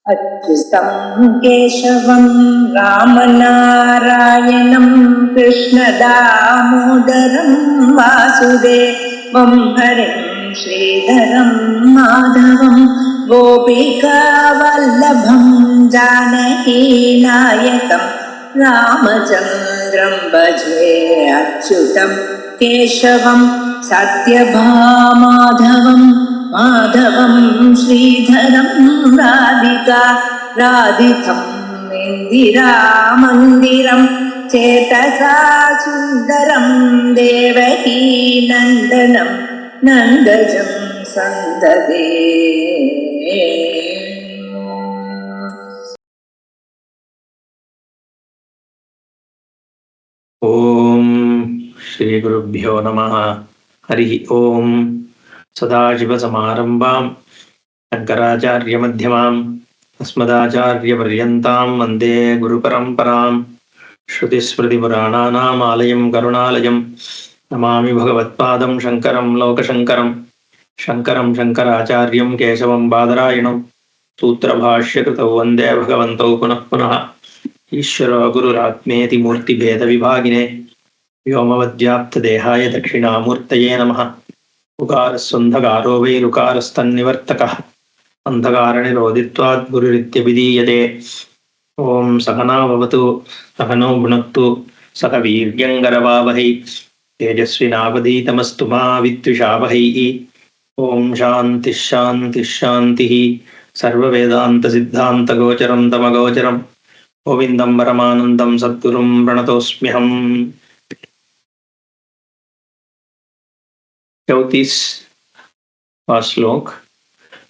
अच्युतं केशवं रामनारायणं कृष्णदामोदरं वासुदेवं हरिं श्रीधरं माधवं गोपिकावल्लभं जानकीनायकं रामचन्द्रं भजे। अच्युतं केशवं सत्यभामाधवं माधवं श्रीधरं राधितं इन्दिरामन्दिरं चेतसा सुन्दरं देवकी नन्दनं नन्दजं सन्ददे। ओम श्री गुरुभ्यो नमः। हरि ओम। सदाशिवसमारंभां शंकराचार्यमध्यमाम् अस्मदाचार्यपर्यन्तां वन्दे गुरुपरम्परां। श्रुतिस्मृतिपुराणानाम् आलयं करुणालयं नमामि भगवत्पादं शङ्करं लोकशङ्करं। शङ्करं शङ्कराचार्यं केशवं बादरायणं सूत्रभाष्यकृतौ वन्दे भगवन्तौ पुनः पुनः। ईश्वरो गुरुरात्मेति मूर्तिभेदविभागिने व्योमवद्व्याप्तदेहाय दक्षिणामूर्तये नमः। उकारस्सन्धकारो वैरुकारस्तन्निवर्तकः अन्धकारनिरोधित्वात् गुरुरित्यभिधीयते। ॐ सहना भवतु सहनौ भुनक्तु सह वीर्यङ्करवावहै तेजस्विनावधीतमस्तु मा विद्विषावहैः। ॐ शान्तिः शान्तिः शान्तिः। सर्ववेदान्तसिद्धान्तगोचरं तमगोचरम् गोविंदं परमानंदं सद्गुरुं प्रणतोस्म्यहम्। 34वां श्लोक।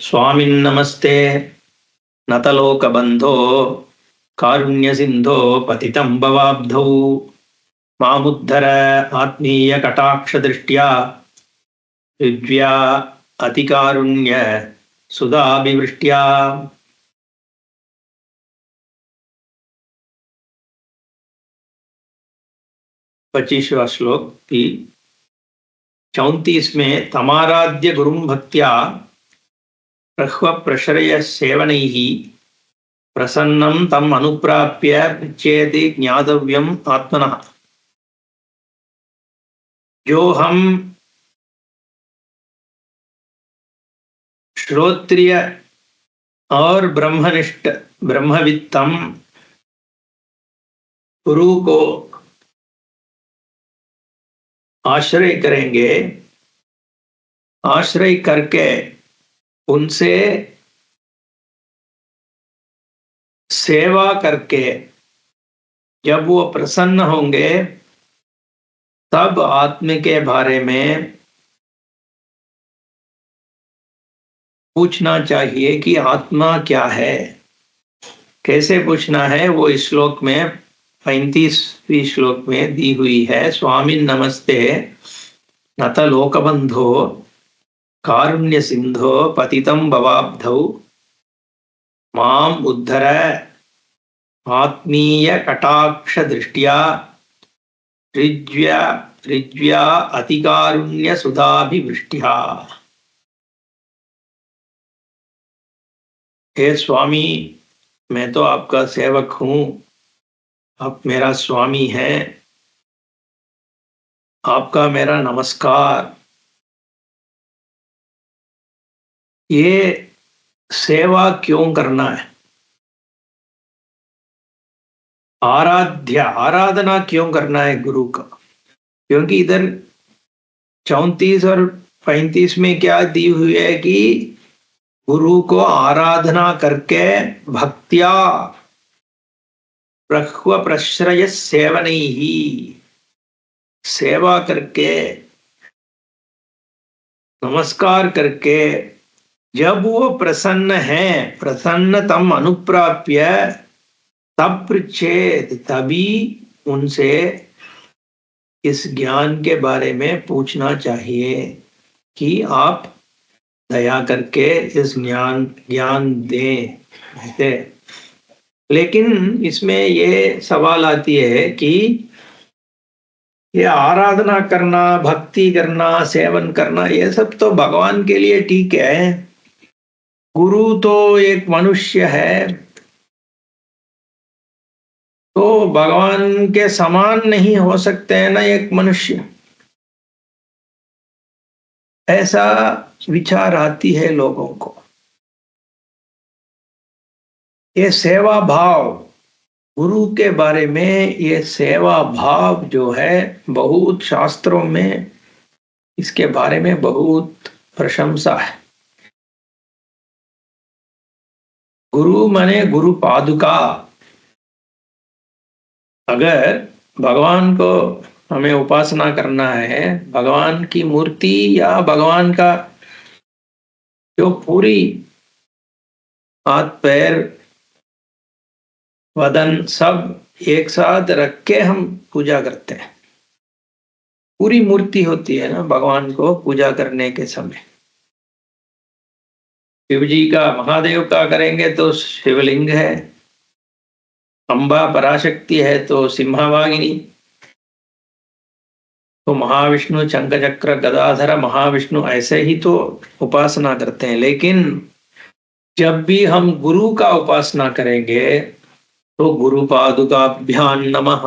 स्वामिन् नमस्ते नतलोकबन्धो कारुण्यसिन्धो पतितं भवाब्धौ मामुद्धर आत्मीयकटाक्षदृष्ट्या विद्या अतिकारुण्य सुधाभिवृष्ट्या। 25वां श्लोक की 34 में तमाराध्य गुरुं भक्त्या प्रह्व प्रश्रय सेवनैः प्रसन्नं तम् अनुप्राप्य पृच्छेति ज्ञातव्यम् आत्मनः। जो हम श्रोत्रिय और ब्रह्मनिष्ठ ब्रह्मवित्तम गुरु को आश्रय करेंगे, आश्रय करके उनसे सेवा करके जब वो प्रसन्न होंगे तब आत्मा के बारे में पूछना चाहिए कि आत्मा क्या है। कैसे पूछना है वो इस श्लोक में 35वें श्लोक में दी हुई है। स्वामिन् नमस्ते नत लोकबंधो कारुण्य सिंधो पतितं भवाब्धौ माम उद्धर आत्मीय कटाक्ष दृष्ट्या ऋज्व्या अतिकारुण्य सुधाभिवृष्ट्या। हे स्वामी, मैं तो आपका सेवक हूं, आप मेरा स्वामी हैं, आपका मेरा नमस्कार। ये सेवा क्यों करना है? आराधना क्यों करना है गुरु का? क्योंकि इधर 34 और 35 में क्या दी हुई है कि गुरु को आराधना करके भक्त्या प्रह्व प्रश्रय सेवनैहि, सेवा करके नमस्कार करके जब वो प्रसन्न है, प्रसन्न तम अनुप्राप्य तब पृच्छेत, तभी उनसे इस ज्ञान के बारे में पूछना चाहिए कि आप दया करके इस ज्ञान दें। लेकिन इसमें ये सवाल आती है कि ये आराधना करना, भक्ति करना, सेवन करना, ये सब तो भगवान के लिए ठीक है, गुरु तो एक मनुष्य है, तो भगवान के समान नहीं हो सकते हैं ना एक मनुष्य, ऐसा विचार आती है लोगों को। ये सेवा भाव, गुरु के बारे में ये सेवा भाव जो है, बहुत शास्त्रों में इसके बारे में बहुत प्रशंसा है। गुरु माने गुरु पादुका। अगर भगवान को हमें उपासना करना है, भगवान की मूर्ति या भगवान का जो पूरी हाथ पैर वदन सब एक साथ रख के हम पूजा करते हैं, पूरी मूर्ति होती है ना भगवान को पूजा करने के समय। शिव जी का, महादेव का करेंगे तो शिवलिंग है, अंबा पराशक्ति है तो सिंहवागिनी, तो महाविष्णु शंख चक्र गदाधर महाविष्णु, ऐसे ही तो उपासना करते हैं। लेकिन जब भी हम गुरु का उपासना करेंगे तो गुरु पादुकाभ्याम नमः,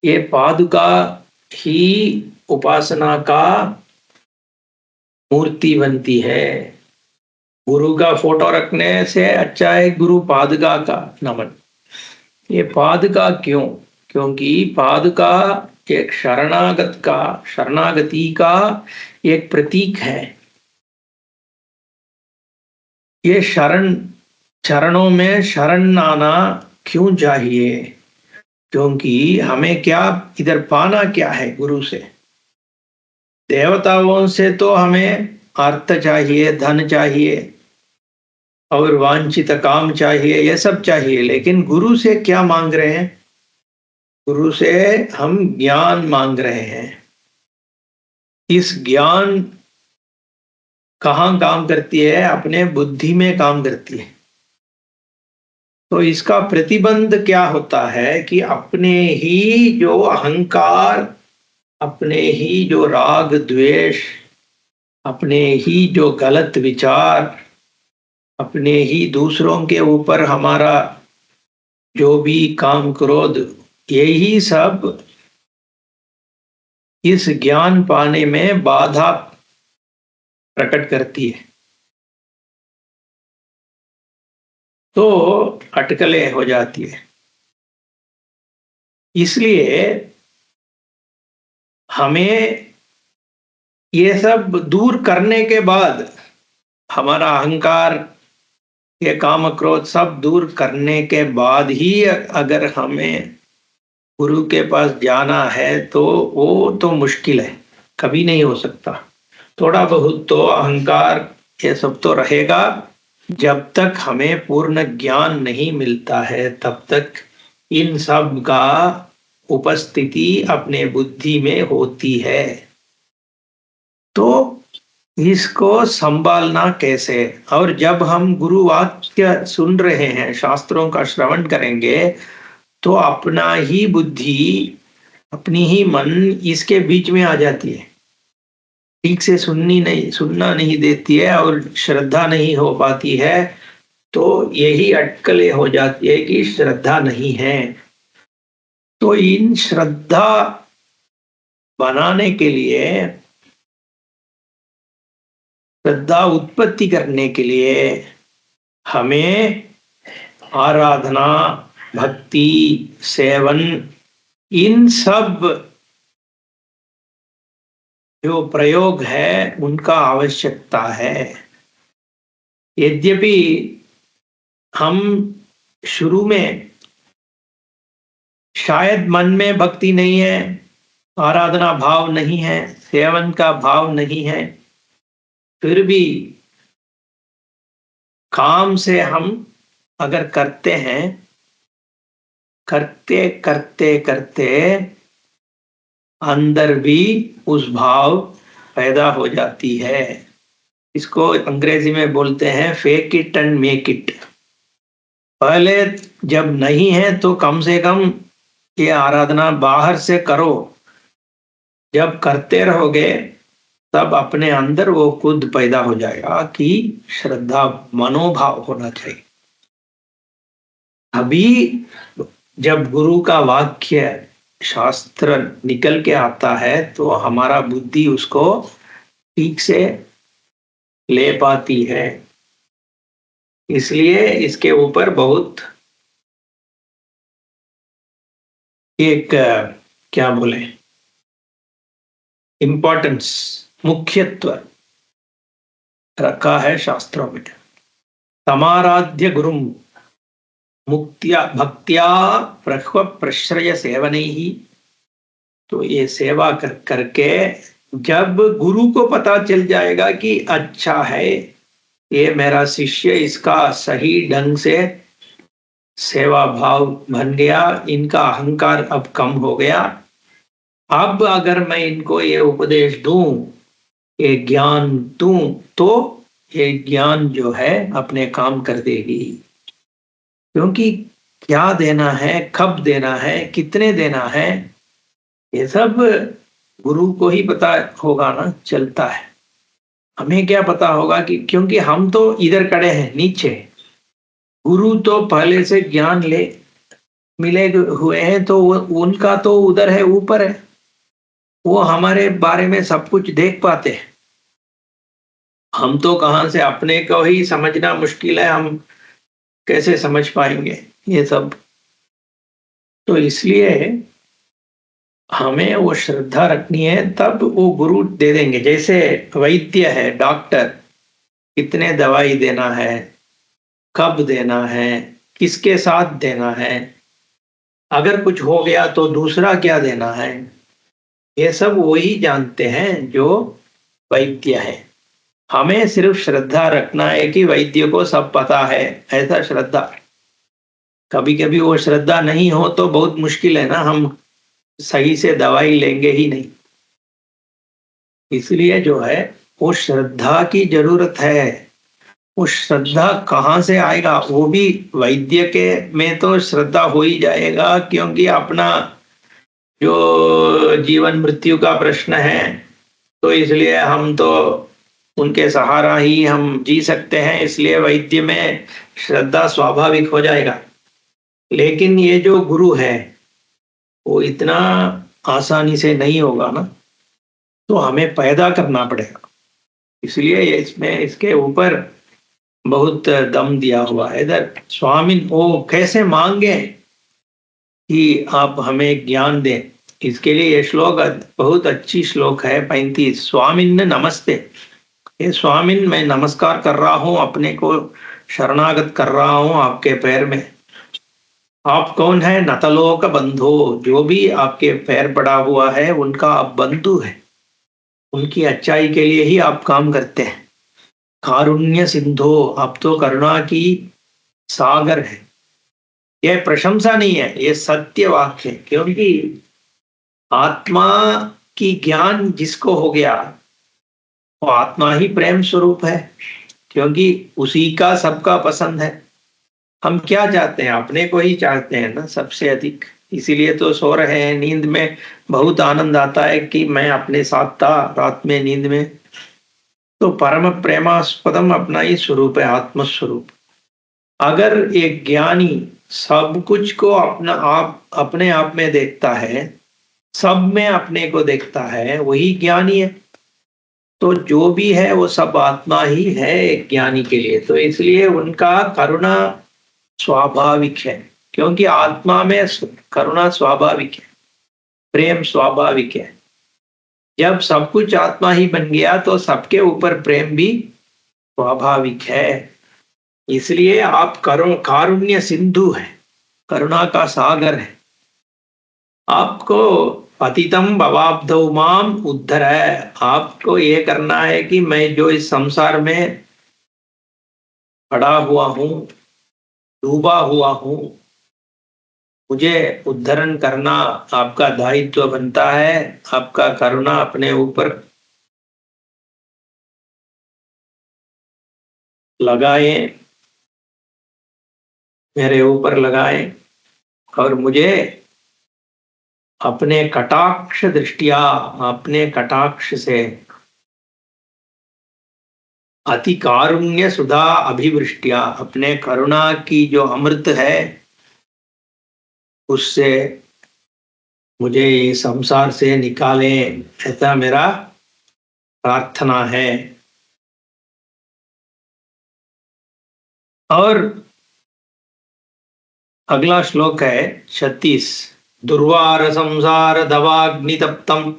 ये पादुका ही उपासना का मूर्ति बनती है। गुरु का फोटो रखने से अच्छा है गुरु पादुका का नमन। ये पादुका क्यों? क्योंकि पादुका एक शरणागति का एक प्रतीक है। ये चरणों में शरण आना क्यों चाहिए? क्योंकि हमें क्या इधर पाना क्या है गुरु से? देवताओं से तो हमें अर्थ चाहिए, धन चाहिए और वांछित काम चाहिए, ये सब चाहिए। लेकिन गुरु से क्या मांग रहे हैं? गुरु से हम ज्ञान मांग रहे हैं। इस ज्ञान कहाँ काम करती है? अपने बुद्धि में काम करती है। तो इसका प्रतिबंध क्या होता है कि अपने ही जो अहंकार, अपने ही जो राग द्वेष, अपने ही जो गलत विचार, अपने ही दूसरों के ऊपर हमारा जो भी काम क्रोध, यही सब इस ज्ञान पाने में बाधा प्रकट करती है, तो अटकलें हो जाती है। इसलिए हमें ये सब दूर करने के बाद, हमारा अहंकार, ये काम क्रोध सब दूर करने के बाद ही अगर हमें गुरु के पास जाना है तो वो तो मुश्किल है, कभी नहीं हो सकता। थोड़ा बहुत तो अहंकार ये सब तो रहेगा। जब तक हमें पूर्ण ज्ञान नहीं मिलता है तब तक इन सब का उपस्थिति अपने बुद्धि में होती है। तो इसको संभालना कैसे? और जब हम गुरु वाक्य सुन रहे हैं, शास्त्रों का श्रवण करेंगे, तो अपना ही बुद्धि, अपनी ही मन इसके बीच में आ जाती है, ठीक से सुनना नहीं देती है और श्रद्धा नहीं हो पाती है। तो यही अटकलें हो जाती है कि श्रद्धा नहीं है। तो इन श्रद्धा बनाने के लिए, श्रद्धा उत्पत्ति करने के लिए हमें आराधना, भक्ति, सेवन, इन सब जो प्रयोग है उनका आवश्यकता है। यद्यपि हम शुरू में शायद मन में भक्ति नहीं है, आराधना भाव नहीं है, सेवन का भाव नहीं है, फिर भी काम से हम अगर करते हैं, करते करते करते अंदर भी उस भाव पैदा हो जाती है। इसको अंग्रेजी में बोलते हैं fake it and make it. पहले जब नहीं है तो कम से कम ये आराधना बाहर से करो। जब करते रहोगे तब अपने अंदर वो खुद पैदा हो जाएगा कि श्रद्धा मनोभाव होना चाहिए। अभी जब गुरु का वाक्य शास्त्र निकल के आता है तो हमारा बुद्धि उसको ठीक से ले पाती है। इसलिए इसके ऊपर बहुत एक क्या बोले इम्पोर्टेंस, मुख्यत्व रखा है शास्त्रों में। समाराध्य गुरुम मुक्त्या भक्त्या प्रह्व प्रश्रय सेवनैहि। तो ये सेवा करके जब गुरु को पता चल जाएगा कि अच्छा है ये मेरा शिष्य, इसका सही ढंग से सेवा भाव बन गया, इनका अहंकार अब कम हो गया, अब अगर मैं इनको ये उपदेश दूं, ये ज्ञान दूं, तो ये ज्ञान जो है अपने काम कर देगी। क्योंकि क्या देना है, कब देना है, कितने देना है, ये सब गुरु को ही पता होगा ना, चलता है। हमें क्या पता होगा कि क्योंकि हम तो इधर खड़े हैं नीचे, गुरु तो पहले से ज्ञान ले मिले हुए हैं, तो उनका तो उधर है, ऊपर है, वो हमारे बारे में सब कुछ देख पाते हैं। हम तो कहां से, अपने को ही समझना मुश्किल है, हम कैसे समझ पाएंगे ये सब। तो इसलिए हमें वो श्रद्धा रखनी है, तब वो गुरु दे देंगे। जैसे वैद्य है, डॉक्टर, कितने दवाई देना है, कब देना है, किसके साथ देना है, अगर कुछ हो गया तो दूसरा क्या देना है, ये सब वही जानते हैं जो वैद्य है। हमें सिर्फ श्रद्धा रखना है कि वैद्य को सब पता है, ऐसा श्रद्धा। कभी कभी वो श्रद्धा नहीं हो तो बहुत मुश्किल है ना, हम सही से दवाई लेंगे ही नहीं। इसलिए जो है वो श्रद्धा की जरूरत है। वो श्रद्धा कहाँ से आएगा, वो भी वैद्य के में तो श्रद्धा हो ही जाएगा, क्योंकि अपना जो जीवन मृत्यु का प्रश्न है, तो इसलिए हम तो उनके सहारा ही हम जी सकते हैं, इसलिए वैद्य में श्रद्धा स्वाभाविक हो जाएगा। लेकिन ये जो गुरु है वो इतना आसानी से नहीं होगा ना, तो हमें पैदा करना पड़ेगा। इसलिए इसमें इसके ऊपर बहुत दम दिया हुआ है। इधर स्वामिन वो कैसे मांगे कि आप हमें ज्ञान दें, इसके लिए ये श्लोक बहुत अच्छी श्लोक है 35। स्वामिन नमस्ते, ये स्वामिन मैं नमस्कार कर रहा हूं, अपने को शरणागत कर रहा हूं आपके पैर में। आप कौन है? नतलोक बंधो, जो भी आपके पैर पड़ा हुआ है उनका आप बंधु है, उनकी अच्छाई के लिए ही आप काम करते हैं। कारुण्य सिंधो, आप तो करुणा की सागर है। यह प्रशंसा नहीं है, यह सत्य वाक्य है। क्योंकि आत्मा की ज्ञान जिसको हो गया वो आत्मा ही प्रेम स्वरूप है, क्योंकि उसी का सबका पसंद है। हम क्या चाहते हैं? अपने को ही चाहते हैं ना सबसे अधिक। इसीलिए तो सो रहे हैं, नींद में बहुत आनंद आता है कि मैं अपने साथ था रात में नींद में। तो परम प्रेमास्पदम अपना ही स्वरूप है, आत्म स्वरूप। अगर एक ज्ञानी सब कुछ को अपने आप में देखता है, सब में अपने को देखता है, वही ज्ञानी है। तो जो भी है वो सब आत्मा ही है एक ज्ञानी के लिए। तो इसलिए उनका करुणा स्वाभाविक है, क्योंकि आत्मा में करुणा स्वाभाविक है, प्रेम स्वाभाविक है। जब सब कुछ आत्मा ही बन गया तो सबके ऊपर प्रेम भी स्वाभाविक है। इसलिए आप कारुण्य सिंधु है, करुणा का सागर है। आपको पतितम भवाब्धौ माम उद्धर है, आपको ये करना है कि मैं जो इस संसार में पड़ा हुआ हूं, डूबा हुआ हूं, मुझे उद्धरण करना आपका दायित्व बनता है। आपका करुणा अपने ऊपर लगाए, मेरे ऊपर लगाए और मुझे अपने कटाक्ष दृष्टिया, अपने कटाक्ष से अति कारुण्य सुधा अभिवृष्टिया, अपने करुणा की जो अमृत है उससे मुझे ये संसार से निकाले, ऐसा मेरा प्रार्थना है। और अगला श्लोक है 36। दुर्वार संसार दवाग्नि तप्तम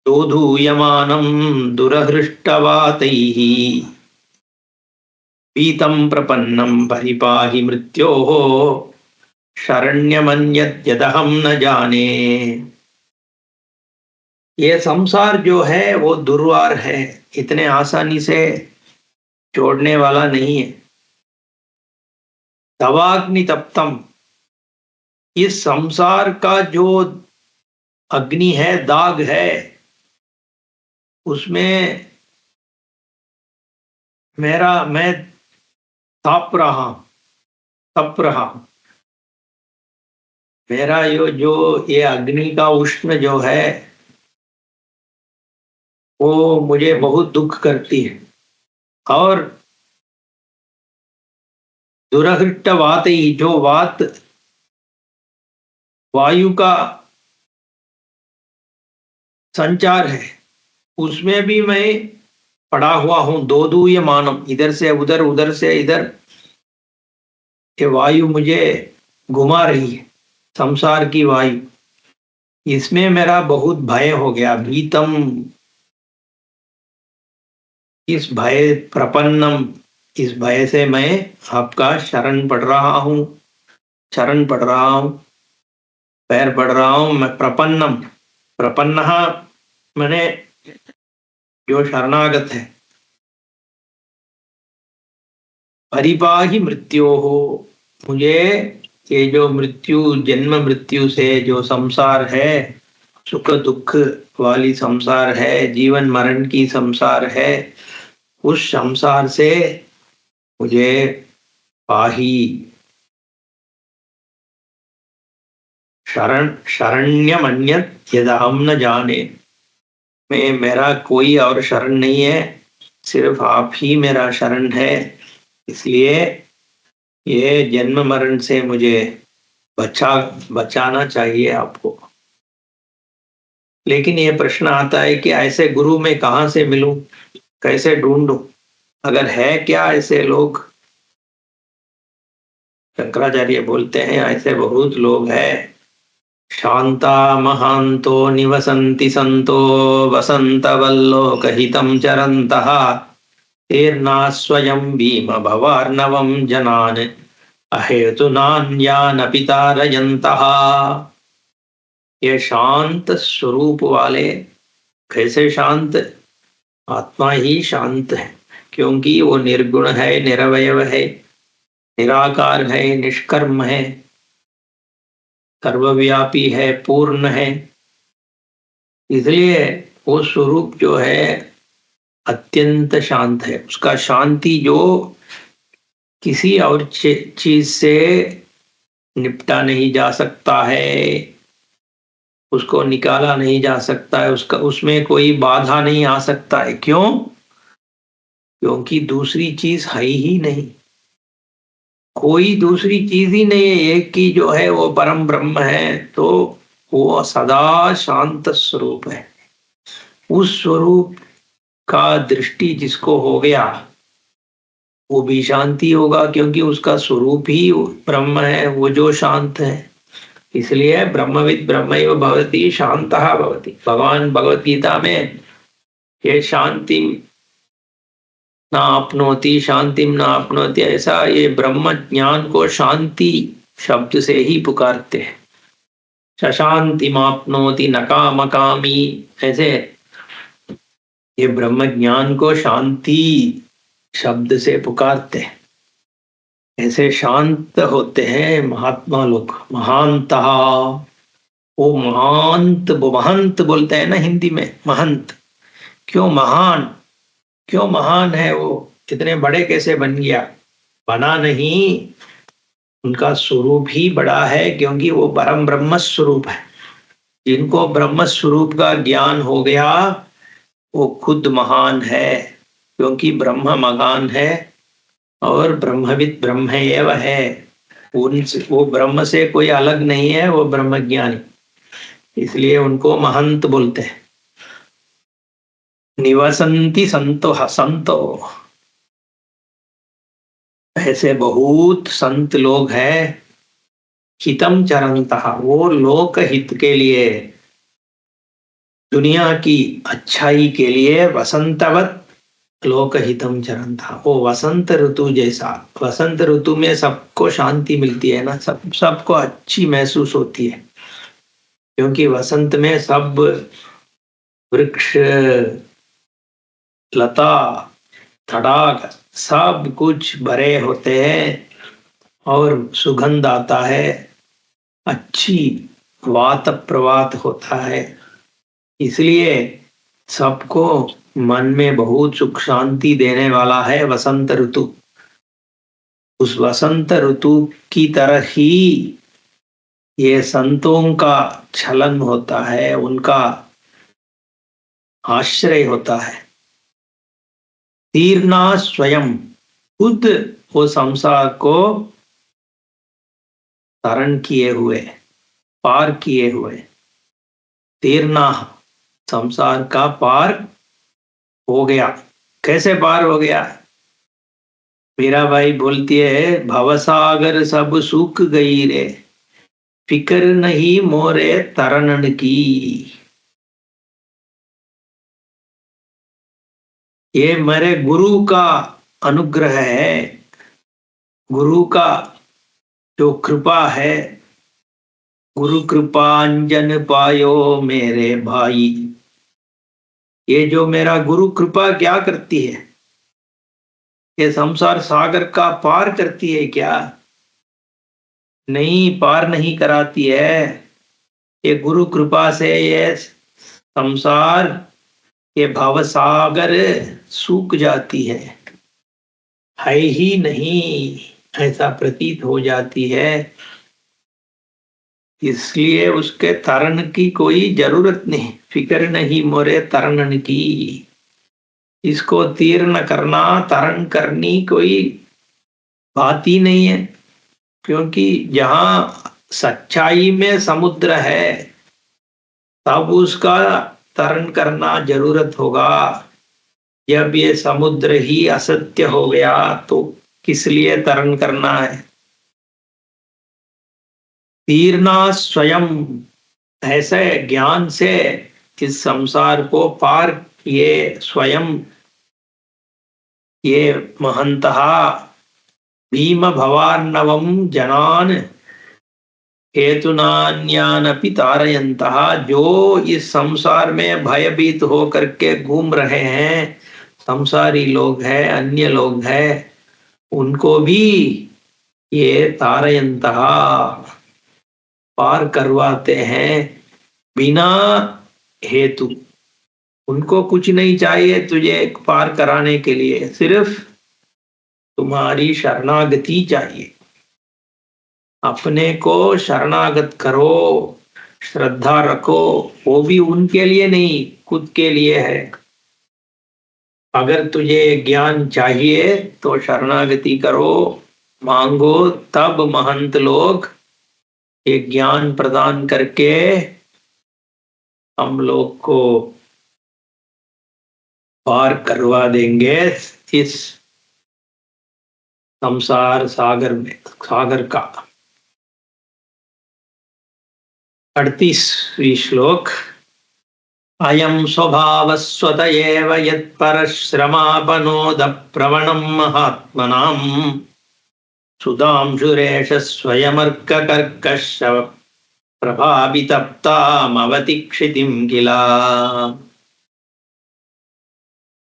दोधूयमानं दुरहृष्टवातैः पीतं प्रपन्नं परिपाहि मृत्योः शरण्यमन्यद्यदहं न जाने। ये संसार जो है वो दुर्वार है, इतने आसानी से छोड़ने वाला नहीं है। दवाग्नि तप्तम, इस संसार का जो अग्नि है, दाग है, उसमें मैं तप रहा। मेरा जो ये अग्नि का उष्ण जो है वो मुझे बहुत दुख करती है। और दुरहृष्ट वात ही, जो वात वायु का संचार है, उसमें भी मैं पड़ा हुआ हूं। दोदूयमानम, इधर से उधर उधर से इधर ये वायु मुझे घुमा रही है, संसार की वायु। इसमें मेरा बहुत भय हो गया। भीतम, इस भय प्रपन्नम, इस भय से मैं आपका शरण पड़ रहा हूं, पैर पड़ रहा हूं मैं। प्रपन्न मैंने जो शरणागत है। परिपाहि मृत्यो हो, मुझे ये जो मृत्यु, जन्म मृत्यु से जो संसार है, सुख दुख वाली संसार है, जीवन मरण की संसार है, उस संसार से मुझे पाही। शरण्यमन्यत् यदहं न जाने, मेरा कोई और शरण नहीं है, सिर्फ आप ही मेरा शरण है। इसलिए ये जन्म मरण से मुझे बचाना चाहिए आपको। लेकिन ये प्रश्न आता है कि ऐसे गुरु मैं कहाँ से मिलूं, कैसे ढूंढूं? अगर है क्या ऐसे लोग? शंकराचार्य बोलते हैं ऐसे बहुत लोग हैं। शांता महांतो निवसन्ति संतो वसंतवल्लोकहितं चरन्तः तीर्णा स्वयं भीम भवार्णवं जनान् अहेतुनान्यानपि तारयन्तः। ये शांत स्वरूप वाले, कैसे शांत? आत्मा ही शांत है, क्योंकि वो निर्गुण है, निरवयव है, निराकार है, निष्कर्म है, सर्वव्यापी है, पूर्ण है। इसलिए वो स्वरूप जो है अत्यंत शांत है। उसका शांति जो किसी और चीज से निपटा नहीं जा सकता है, उसको निकाला नहीं जा सकता है, उसमें कोई बाधा नहीं आ सकता है। क्यों? क्योंकि दूसरी चीज है ही नहीं, कोई दूसरी चीज ही नहीं है। एक की जो है वो परम ब्रह्म है, तो वो सदा शांत स्वरूप है। उस स्वरूप का दृष्टि जिसको हो गया वो भी शांति होगा, क्योंकि उसका स्वरूप ही ब्रह्म है, वो जो शांत है। इसलिए ब्रह्मविद ब्रह्मैव भवति शांतः भवति। भगवान भगवत गीता में ये शांति ना आपनोति, शांतिम ना आपनोति, ऐसा ये ब्रह्म ज्ञान को शांति शब्द से ही पुकारते हैं। शशांतिमाप्नोति न कामकामी, ऐसे ये ब्रह्म ज्ञान को शांति शब्द से पुकारते हैं। ऐसे शांत होते हैं महात्मा लोग। महांतः, वो महंत बोलते हैं ना हिंदी में, महंत। क्यों महान है वो? इतने बड़े कैसे बन गया? बना नहीं, उनका स्वरूप ही बड़ा है, क्योंकि वो परम ब्रह्म स्वरूप है। जिनको ब्रह्म स्वरूप का ज्ञान हो गया वो खुद महान है, क्योंकि ब्रह्म मगान है और ब्रह्मविद ब्रह्म एव है। वो ब्रह्म से कोई अलग नहीं है, वो ब्रह्मज्ञानी, इसलिए उनको महंत बोलते हैं। निवसंति संतो संतो, ऐसे बहुत संत लोग हैं। हितम चरंतः, वो लोक हित के लिए, दुनिया की अच्छाई के लिए, वसंतवत लोक हितम चरंतः, वो वसंत ऋतु जैसा। वसंत ऋतु में सबको शांति मिलती है ना, सबको अच्छी महसूस होती है, क्योंकि वसंत में सब वृक्ष, लता, तड़ाक सब कुछ भरे होते हैं और सुगंध आता है, अच्छी वात प्रवात होता है, इसलिए सबको मन में बहुत सुख शांति देने वाला है वसंत ऋतु। उस वसंत ऋतु की तरह ही ये संतों का छलन होता है, उनका आश्रय होता है। तीर्णा स्वयं, खुद वो संसार को तरण किए हुए, पार किए हुए। तीर्णा, संसार का पार हो गया। कैसे पार हो गया? मीरा भाई बोलती है, भवसागर सब सूख गई रे, फिक्र नहीं मोरे तरणन की। ये मेरे गुरु का अनुग्रह है, गुरु का जो कृपा है। गुरु कृपांजन पायो मेरे भाई, ये जो मेरा गुरु कृपा क्या करती है? ये संसार सागर का पार करती है क्या? नहीं, पार नहीं कराती है। ये गुरु कृपा से ये संसार, ये भव सागर सूख जाती है ही नहीं, ऐसा प्रतीत हो जाती है। इसलिए उसके तरण की कोई जरूरत नहीं, फिक्र नहीं मोरे तरणन की। इसको तीर्ण करना, तरण करनी कोई बात ही नहीं है, क्योंकि जहां सच्चाई में समुद्र है तब उसका तरण करना जरूरत होगा। जब ये समुद्र ही असत्य हो गया तो किस लिए तरण करना है? तीर्णा स्वयं, ऐसे ज्ञान से इस संसार को पार किए स्वयं ये महंतः भीम भवार्णवम जनान हेतुनान्यानपि तारयन्तः, जो इस संसार में भयभीत होकर के घूम रहे हैं, संसारी लोग हैं, अन्य लोग हैं, उनको भी ये तारयन्तः पार करवाते हैं बिना हेतु। उनको कुछ नहीं चाहिए तुझे पार कराने के लिए, सिर्फ तुम्हारी शरणागति चाहिए। अपने को शरणागत करो, श्रद्धा रखो, वो भी उनके लिए नहीं, खुद के लिए है। अगर तुझे ज्ञान चाहिए तो शरणागति करो, मांगो, तब महंत लोग ये ज्ञान प्रदान करके हम लोग को पार करवा देंगे इस संसार सागर में, सागर का। 38वां श्लोक। अयं स्वभाव स्वत एव यत्परश्रमापनोद प्रवणं महात्मनां, सुधांशुरेश स्वयमर्ककर्कश प्रभावितप्तामवति क्षितिं किला।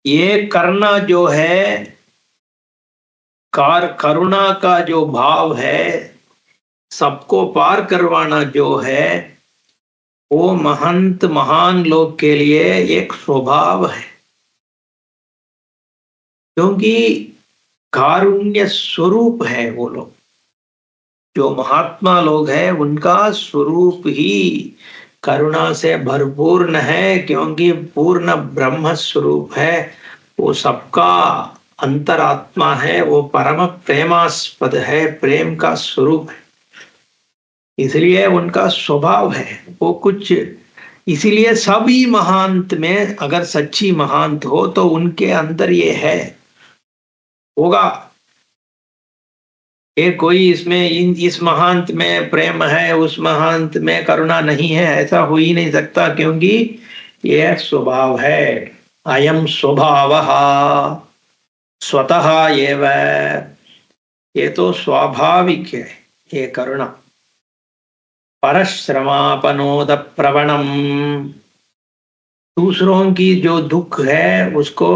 ये करना जो है, करुणा का जो भाव है, सबको पार करवाना जो है, वो महंत महान लोग के लिए एक स्वभाव है, क्योंकि कारुण्य स्वरूप है वो लोग। जो महात्मा लोग हैं उनका स्वरूप ही करुणा से भरपूर्ण है, क्योंकि पूर्ण ब्रह्म स्वरूप है, वो सबका अंतरात्मा है, वो परम प्रेमास्पद है, प्रेम का स्वरूप है। इसलिए उनका स्वभाव है वो कुछ, इसीलिए सभी महांत में अगर सच्ची महांत हो तो उनके अंदर ये है, होगा। ये कोई इसमें इस महांत में प्रेम है, उस महांत में करुणा नहीं है, ऐसा हो ही नहीं सकता, क्योंकि यह स्वभाव है। अयम स्वभावः स्वतः एव, ये तो स्वाभाविक है ये करुणा। परश्रमापनोद प्रवणम, दूसरों की जो दुख है उसको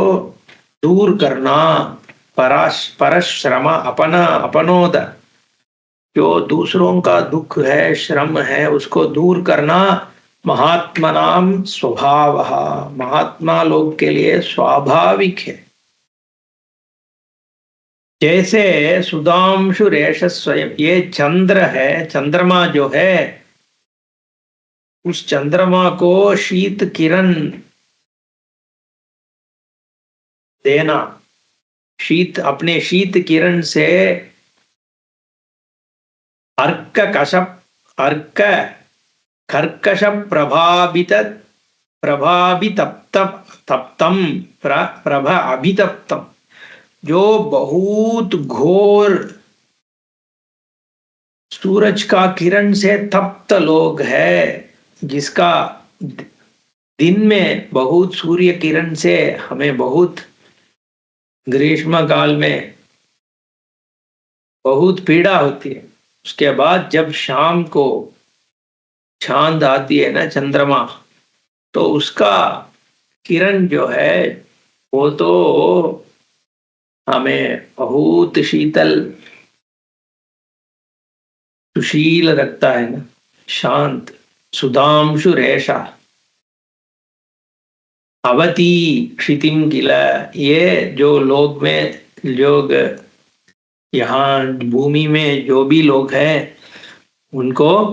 दूर करना। परश्रम अपनोद, जो दूसरों का दुख है, श्रम है, उसको दूर करना महात्मनाम स्वभावः, महात्मा लोग के लिए स्वाभाविक है। जैसे सुधांशु रेष स्वयं, ये चंद्र है, चंद्रमा जो है, उस चंद्रमा को शीत किरण देना, शीत अपने शीत किरण से अर्क कर्कश प्रभा अभितप्तम, जो बहुत घोर सूरज का किरण से तप्त लोग है, जिसका दिन में बहुत सूर्य किरण से हमें बहुत ग्रीष्म काल में बहुत पीड़ा होती है, उसके बाद जब शाम को चांद आती है ना, चंद्रमा, तो उसका किरण जो है वो तो हमें बहुत शीतल सुशील रखता है ना, शांत। सुधांशु रेशा अवती क्षितिम किला, ये जो लोग में, लोग यहाँ भूमि में जो भी लोग हैं उनको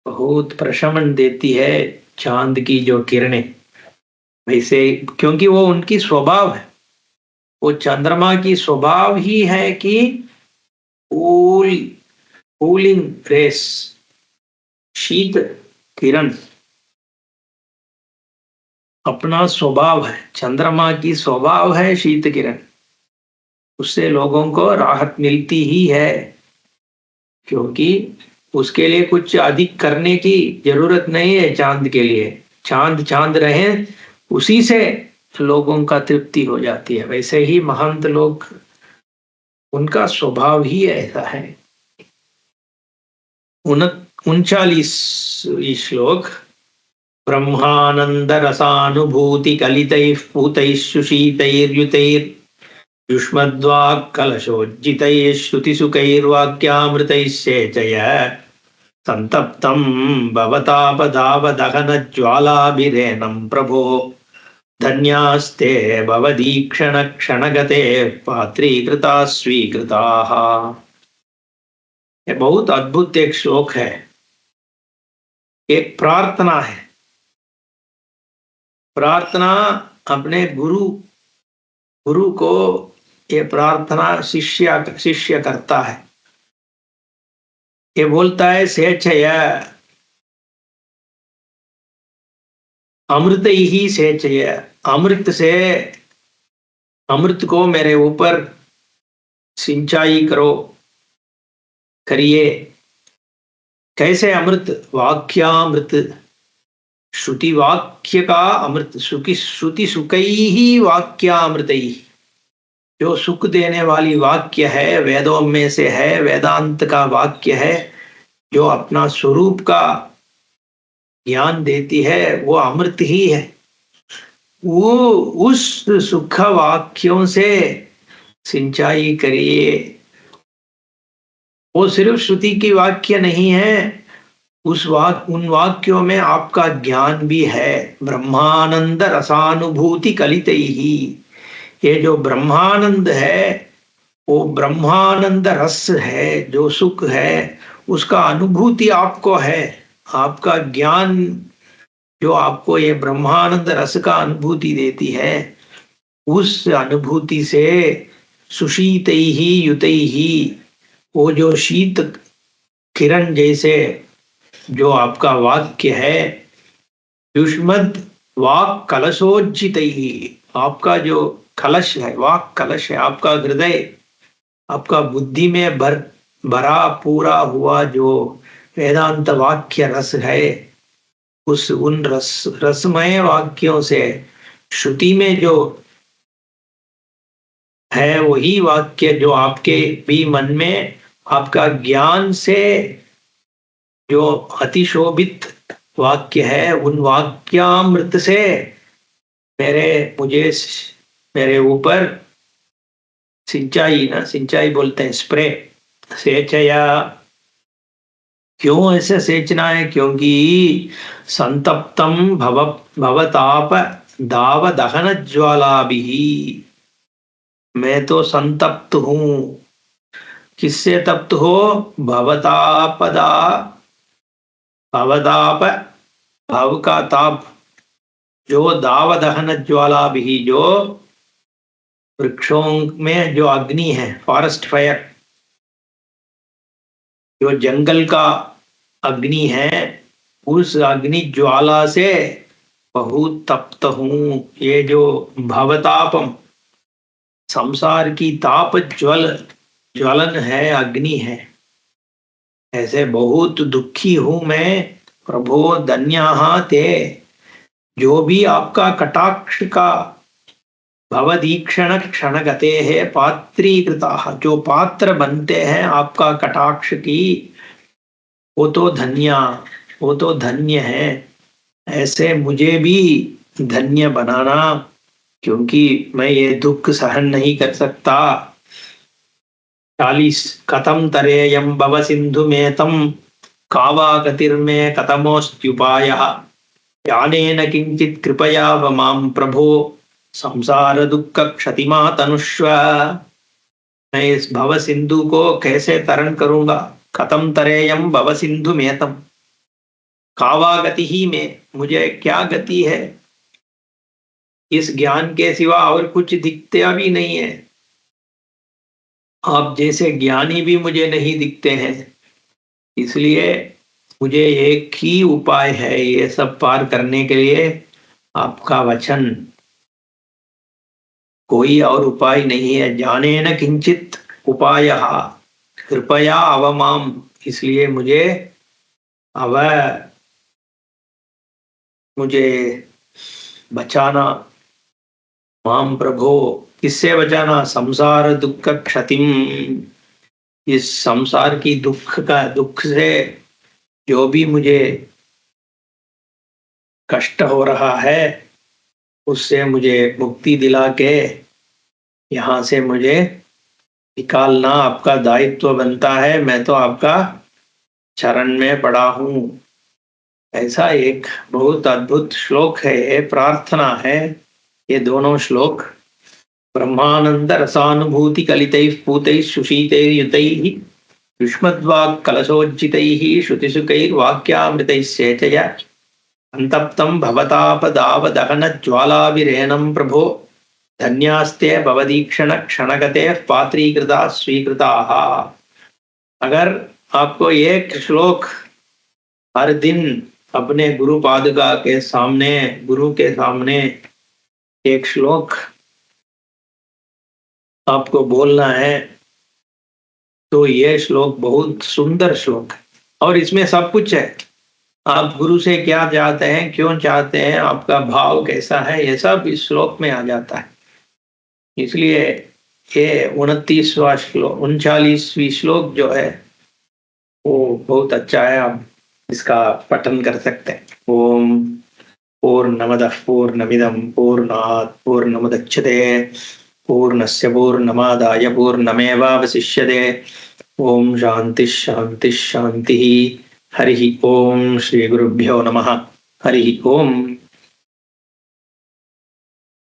बहुत प्रशमन देती है चांद की जो किरणें, वैसे, क्योंकि वो उनकी स्वभाव है, वो चंद्रमा की स्वभाव ही है कि कूलिंग रेस, शीत किरण अपना स्वभाव है, चंद्रमा की स्वभाव है शीत किरण, उससे लोगों को राहत मिलती ही है, क्योंकि उसके लिए कुछ अधिक करने की जरूरत नहीं है। चांद के लिए चांद चांद रहे, उसी से लोगों का तृप्ति हो जाती है। वैसे ही महंत लोग, उनका स्वभाव ही ऐसा है। 39 श्लोक। ब्रह्मानंद रसानुभूति कलितैः पूतैः सुशीतैर्युतैर् युष्मद्वाक् कलशोज्जितैः श्रुतिसुखैर्वाक्यामृतैः सेचय संतप्तं भवतापदावदहनज्वालाभिरेनं प्रभो धन्यास्ते भवदीक्षण क्षणगते पात्रीकृता स्वीकृताः। ये बहुत अद्भुत एक श्लोक है, एक प्रार्थना है। प्रार्थना अपने गुरु को ये प्रार्थना शिष्य करता है। ये बोलता है सेचय, अमृत ही सेचय, अमृत से, अमृत को मेरे ऊपर सिंचाई करिए। कैसे अमृत? वाक्यामृत, श्रुति वाक्य का अमृत, श्रुति सुखैः वाक्यामृतैः, जो सुख देने वाली वाक्य है, वेदों में से है, वेदांत का वाक्य है, जो अपना स्वरूप का ज्ञान देती है, वो अमृत ही है। वो उस सुख वाक्यों से सिंचाई करिए। वो सिर्फ श्रुति की वाक्य नहीं है, उन वाक्यों में आपका ज्ञान भी है। ब्रह्मानंद रसानुभूति कलितैहि, ये जो ब्रह्मानंद है वो ब्रह्मानंद रस है, जो सुख है उसका अनुभूति आपको है। आपका ज्ञान जो आपको ये ब्रह्मानंद रस का अनुभूति देती है, उस अनुभूति से सुशीतैहि युतैहि, वो जो शीत किरण जैसे जो आपका वाक्य है, युष्मद् वाक् कलशोज्जितैहि, आपका जो कलश है, वाक् कलश है, आपका हृदय, आपका बुद्धि में भरा पूरा हुआ जो वेदांत वाक्य रस है, उन रसमय वाक्यों से श्रुति में जो है वही वाक्य जो आपके भी मन में आपका ज्ञान से जो अतिशोभित वाक्य है, उन वाक्यामृत से मेरे ऊपर सिंचाई बोलते हैं, स्प्रे, सेचया। क्यों ऐसे सेचना है? क्योंकि संतप्तम भवताप दाव दहन ज्वाला भी, मैं तो संतप्त हूं। किससे तप्त हो? भवताप भव का ताप, जो दाव दहन ज्वाला भी, जो वृक्षों में जो अग्नि है, फॉरेस्ट फायर, जो जंगल का अग्नि है, उस अग्नि ज्वाला से बहुत तप्त हूं। ये जो भवतापम, संसार की ताप ज्वलन है, अग्नि है, ऐसे बहुत दुखी हूं मैं। प्रभो धन्याः ते, जो भी आपका कटाक्ष का भवदीक्षण क्षणगते है पात्रीकृता, जो पात्र बनते हैं आपका कटाक्ष की, वो तो धन्य है। ऐसे मुझे भी धन्य बनाना, क्योंकि मैं ये दुख सहन नहीं कर सकता। 40 कथम तरेयम भव सिंधु में तम कावा गतिर्मे कथमोस्त्युपायः, यानेन किंचित कृपया मां प्रभो संसार दुख क्षतिमा तनुष्व। मैं इस भव सिंधु को कैसे तरण करूंगा? कथम तरेयम भव सिंधु में तम, कावा गति ही में, मुझे क्या गति है? इस ज्ञान के सिवा और कुछ दिखता भी नहीं है। आप जैसे ज्ञानी भी मुझे नहीं दिखते हैं। इसलिए मुझे एक ही उपाय है ये सब पार करने के लिए, आपका वचन, कोई और उपाय नहीं है। जाने न किंचित उपायः कृपया अवमाम, इसलिए मुझे बचाना। माम प्रभो, किससे बचाना? संसार दुख क्षतिम, इस संसार की दुख से जो भी मुझे कष्ट हो रहा है, उससे मुझे मुक्ति दिला के यहाँ से मुझे निकालना आपका दायित्व बनता है। मैं तो आपका चरण में पड़ा हूँ। ऐसा एक बहुत अद्भुत श्लोक है, ये प्रार्थना है। ये दोनों श्लोक ब्रह्मानंद रसानुभूति कलितैः पूतैः सुशीतैर्युतैः युष्मद्वाक् कलशोज्जितैः श्रुतिसुखैर्वाक्यामृतैः सेचया संतप्तं भवतापदाव दहन ज्वालाविरेणं प्रभो धन्यास्ते भवदीक्षण क्षणगते पात्रीकृता स्वीकृताः। अगर आपको एक श्लोक हर दिन अपने गुरु पादुका के सामने, गुरु के सामने एक श्लोक आपको बोलना है, तो ये श्लोक बहुत सुंदर श्लोक है और इसमें सब कुछ है। आप गुरु से क्या चाहते हैं, क्यों चाहते हैं, आपका भाव कैसा है, ये सब इस श्लोक में आ जाता है। इसलिए ये 29वां श्लोक, 39वीं श्लोक जो है वो बहुत अच्छा है। आप इसका पठन कर सकते हैं। ओम पूर्णमदः पूर्णमिदं पूर्णात् पूर्णमुदच्यते पूर्णस्य पूर्णमादाय पूर्णमेवावशिष्यते। ओम शांति शांति शांति। हरि ओम। श्री गुरुभ्यो नमः। हरि ओम।